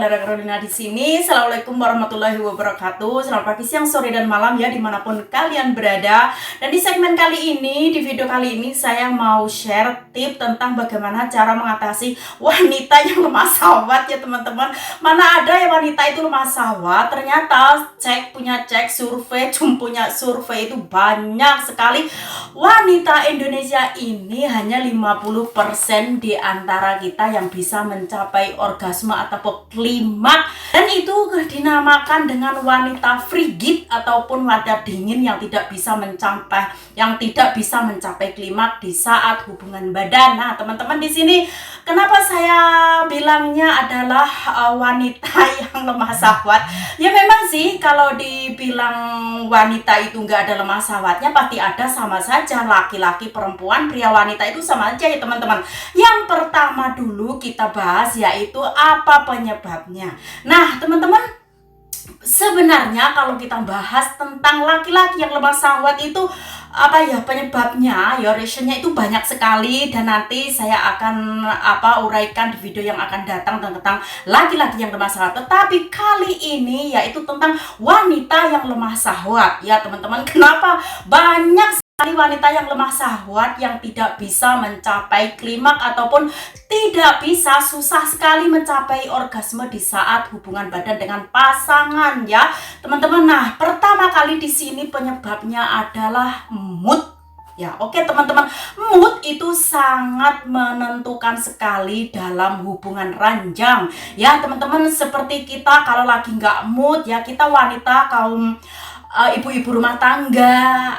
Lara Carolina di sini. Assalamualaikum warahmatullahi wabarakatuh. Selamat pagi, siang, sore, dan malam ya dimanapun kalian berada. Dan di segmen kali ini, di video kali ini saya mau share tip tentang bagaimana cara mengatasi wanita yang lemah syahwat ya teman-teman. Mana ada ya wanita itu lemah syahwat? Ternyata punya survei, punya survei itu banyak sekali wanita Indonesia ini hanya 50% di antara kita yang bisa mencapai orgasme atau klimaks, dan itu dinamakan dengan wanita frigid ataupun wanita dingin yang tidak bisa mencapai klimaks di saat hubungan badan. Nah, teman-teman di sini kenapa saya bilangnya adalah wanita yang lemah syahwat? Ya memang sih kalau dibilang wanita itu nggak ada lemah syahwatnya pasti ada, sama saja laki-laki, perempuan, pria, wanita itu sama aja ya teman-teman. Yang pertama dulu kita bahas yaitu apa penyebabnya. Nah teman-teman, sebenarnya kalau kita bahas tentang laki-laki yang lemah syahwat itu apa ya penyebabnya, ya reasonnya itu banyak sekali, dan nanti saya akan uraikan di video yang akan datang tentang laki-laki yang lemah syahwat. Tetapi kali ini yaitu tentang wanita yang lemah syahwat ya teman-teman. Kenapa banyak wanita yang lemah syahwat yang tidak bisa mencapai klimaks ataupun susah sekali mencapai orgasme di saat hubungan badan dengan pasangan ya teman-teman. Nah, pertama kali di sini penyebabnya adalah mood. Ya, oke teman-teman, mood itu sangat menentukan sekali dalam hubungan ranjang. Ya teman-teman, seperti kita kalau lagi nggak mood ya, kita wanita kaum ibu-ibu rumah tangga,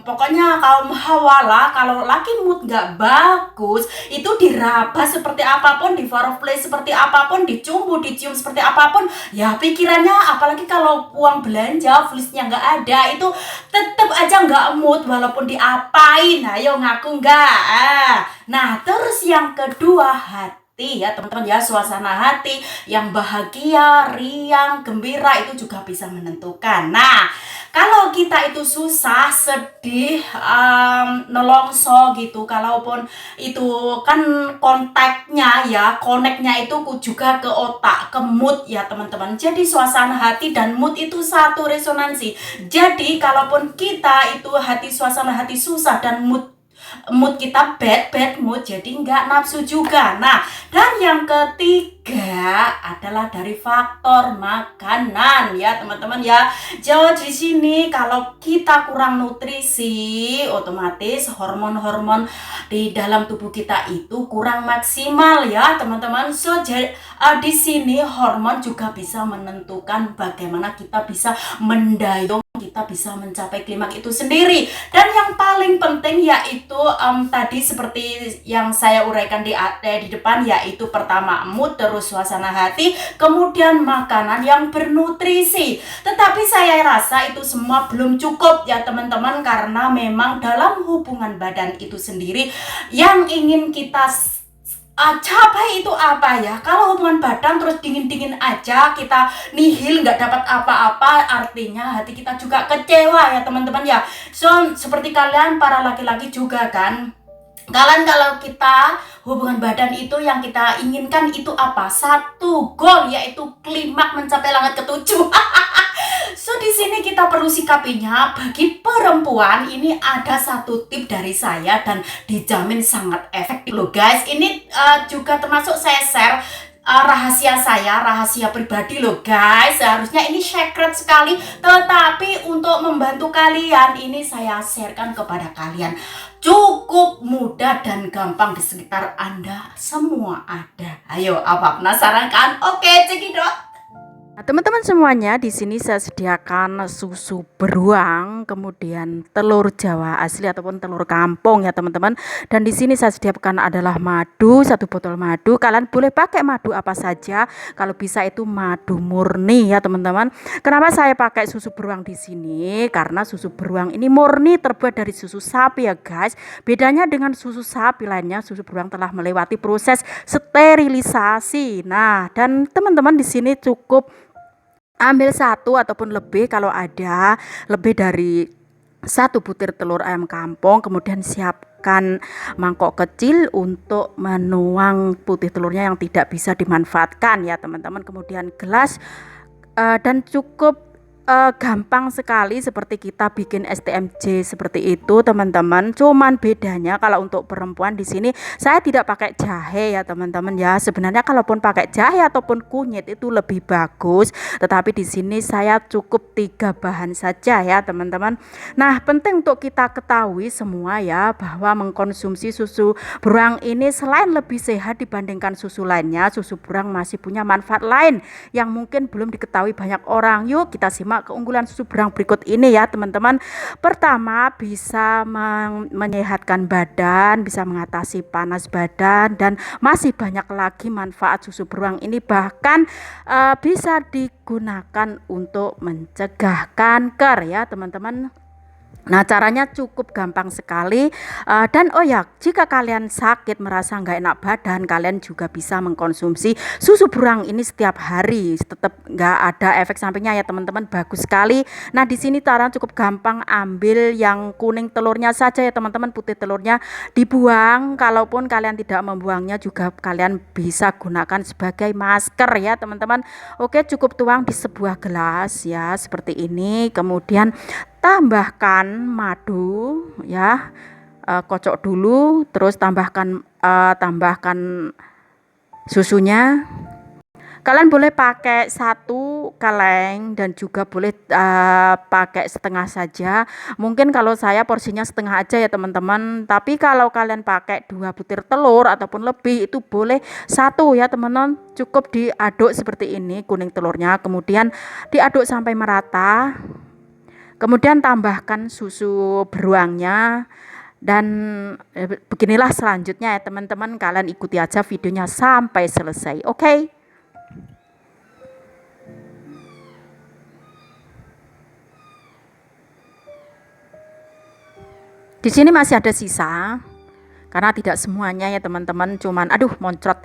pokoknya kaum hawa, kalau laki mood nggak bagus, itu diraba seperti apapun, di foreplay seperti apapun, dicium seperti apapun, ya pikirannya, apalagi kalau uang belanja, flishnya nggak ada, itu tetap aja nggak mood walaupun diapain. Ayo ngaku nggak? Nah, terus yang kedua, hati ya teman-teman ya, suasana hati yang bahagia, riang, gembira itu juga bisa menentukan. Nah, kalau kita itu susah, sedih, nelongso gitu, kalaupun itu kan koneknya itu juga ke otak, ke mood ya teman-teman. Jadi suasana hati dan mood itu satu resonansi. Jadi kalaupun kita itu suasana hati susah dan mood kita bad mood, jadi nggak nafsu juga. Nah, dan yang ketiga adalah dari faktor makanan ya teman-teman ya. Jadi di sini kalau kita kurang nutrisi, otomatis hormon-hormon di dalam tubuh kita itu kurang maksimal ya teman-teman. So di sini hormon juga bisa menentukan bagaimana kita bisa mendayung, kita bisa mencapai klimaks itu sendiri. Dan yang paling penting yaitu tadi seperti yang saya uraikan di depan, yaitu pertama mood, terus suasana hati, kemudian makanan yang bernutrisi. Tetapi saya rasa itu semua belum cukup ya teman-teman, karena memang dalam hubungan badan itu sendiri yang ingin kita capai itu apa ya? Kalau hubungan badan terus dingin-dingin aja, kita nihil, nggak dapat apa-apa, artinya hati kita juga kecewa ya teman-teman ya. So seperti kalian para laki-laki juga kan, kalau kita hubungan badan itu yang kita inginkan itu apa? Satu goal, yaitu klimaks, mencapai langit ketujuh. So di sini kita perlu sikapinya. Bagi perempuan ini ada satu tip dari saya dan dijamin sangat efektif loh guys. Ini juga termasuk saya share rahasia pribadi loh guys. Seharusnya ini secret sekali, tetapi untuk membantu kalian ini saya sharekan kepada kalian. Cukup mudah dan gampang, di sekitar Anda semua ada. Ayo, apa penasaran kan? Oke, cekidot. Nah, teman-teman semuanya, di sini saya sediakan susu beruang, kemudian telur Jawa asli ataupun telur kampung ya teman-teman. Dan di sini saya sediakan adalah madu, 1 botol madu. Kalian boleh pakai madu apa saja, kalau bisa itu madu murni ya teman-teman. Kenapa saya pakai susu beruang di sini? Karena susu beruang ini murni terbuat dari susu sapi ya guys. Bedanya dengan susu sapi lainnya, susu beruang telah melewati proses sterilisasi. Nah, dan teman-teman di sini cukup ambil 1 ataupun lebih, kalau ada lebih dari 1 butir telur ayam kampung, kemudian siapkan menggunakan mangkok kecil untuk menuang putih telurnya yang tidak bisa dimanfaatkan ya teman-teman, kemudian gelas, dan cukup gampang sekali seperti kita bikin STMJ seperti itu teman-teman. Cuman bedanya kalau untuk perempuan di sini saya tidak pakai jahe ya teman-teman ya. Sebenarnya kalaupun pakai jahe ataupun kunyit itu lebih bagus, tetapi di sini saya cukup 3 bahan saja ya teman-teman. Nah, penting untuk kita ketahui semua ya bahwa mengkonsumsi susu beruang ini selain lebih sehat dibandingkan susu lainnya, susu beruang masih punya manfaat lain yang mungkin belum diketahui banyak orang. Yuk kita simak keunggulan susu beruang berikut ini ya teman-teman. Pertama, bisa menyehatkan badan, bisa mengatasi panas badan, dan masih banyak lagi manfaat susu beruang ini. Bahkan bisa digunakan untuk mencegah kanker ya teman-teman. Nah, caranya cukup gampang sekali, dan oh ya, jika kalian sakit merasa nggak enak badan, kalian juga bisa mengkonsumsi susu beruang ini setiap hari, tetap nggak ada efek sampingnya ya teman-teman, bagus sekali. Nah, di sini cara cukup gampang, ambil yang kuning telurnya saja ya teman-teman, putih telurnya dibuang. Kalaupun kalian tidak membuangnya juga kalian bisa gunakan sebagai masker ya teman-teman. Oke, cukup tuang di sebuah gelas ya seperti ini, kemudian tambahkan madu ya, kocok dulu, terus tambahkan susunya. Kalian boleh pakai 1 kaleng dan juga boleh pakai setengah saja. Mungkin kalau saya porsinya setengah aja ya teman-teman. Tapi kalau kalian pakai 2 butir telur ataupun lebih itu boleh 1 ya teman-teman. Cukup diaduk seperti ini kuning telurnya, kemudian diaduk sampai merata. Kemudian tambahkan susu beruangnya, dan beginilah selanjutnya ya teman-teman, kalian ikuti aja videonya sampai selesai. Oke. Di sini masih ada sisa karena tidak semuanya ya teman-teman, cuman moncrot.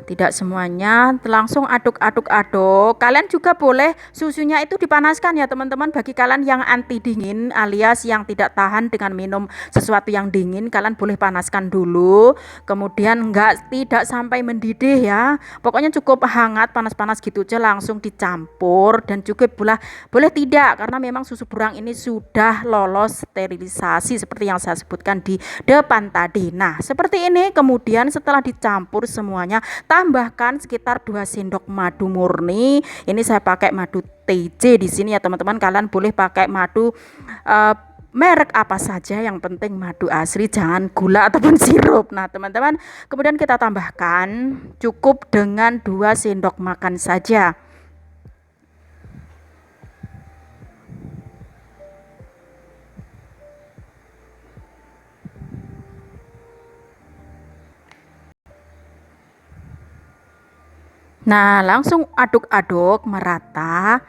Tidak semuanya, langsung aduk-aduk. Kalian juga boleh susunya itu dipanaskan ya teman-teman. Bagi kalian yang anti dingin alias yang tidak tahan dengan minum sesuatu yang dingin, kalian boleh panaskan dulu, kemudian tidak sampai mendidih ya, pokoknya cukup hangat, panas-panas gitu aja, langsung dicampur. Dan juga boleh tidak, karena memang susu beruang ini sudah lolos sterilisasi seperti yang saya sebutkan di depan tadi. Nah, seperti ini. Kemudian setelah dicampur semuanya, tambahkan sekitar 2 sendok madu murni. Ini saya pakai madu TJ di sini ya teman-teman. Kalian boleh pakai madu merek apa saja, yang penting madu asli, jangan gula ataupun sirup. Nah teman-teman, kemudian kita tambahkan cukup dengan 2 sendok makan saja. Nah, langsung aduk-aduk merata.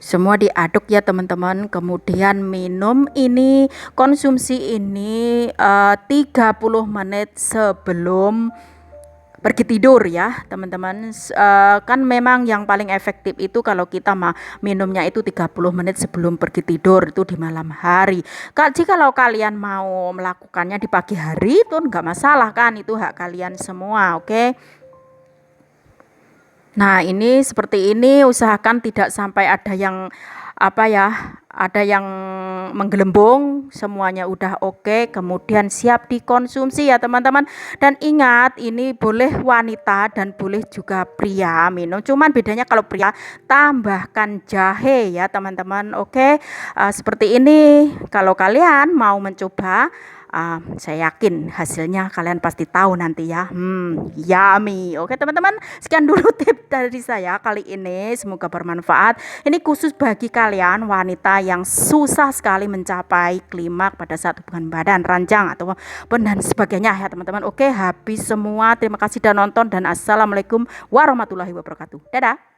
Semua diaduk ya teman-teman. Kemudian minum ini, konsumsi ini 30 menit sebelum pergi tidur ya teman-teman. Kan memang yang paling efektif itu kalau kita minumnya itu 30 menit sebelum pergi tidur, itu di malam hari. Jikalau kalian mau melakukannya di pagi hari itu enggak masalah kan, itu hak kalian semua. Oke. Nah, ini seperti ini, usahakan tidak sampai ada yang ada yang menggelembung. Semuanya udah oke, kemudian siap dikonsumsi ya teman-teman. Dan ingat, ini boleh wanita dan boleh juga pria minum, cuman bedanya kalau pria tambahkan jahe ya teman-teman. Oke. Seperti ini. Kalau kalian mau mencoba, saya yakin hasilnya kalian pasti tahu nanti ya. Yummy. Oke teman-teman, sekian dulu tips dari saya kali ini, semoga bermanfaat. Ini khusus bagi kalian wanita yang susah sekali mencapai klimaks pada saat hubungan badan, ranjang atau dan sebagainya ya teman-teman. Oke, habis semua. Terima kasih sudah nonton dan assalamualaikum warahmatullahi wabarakatuh. Dadah.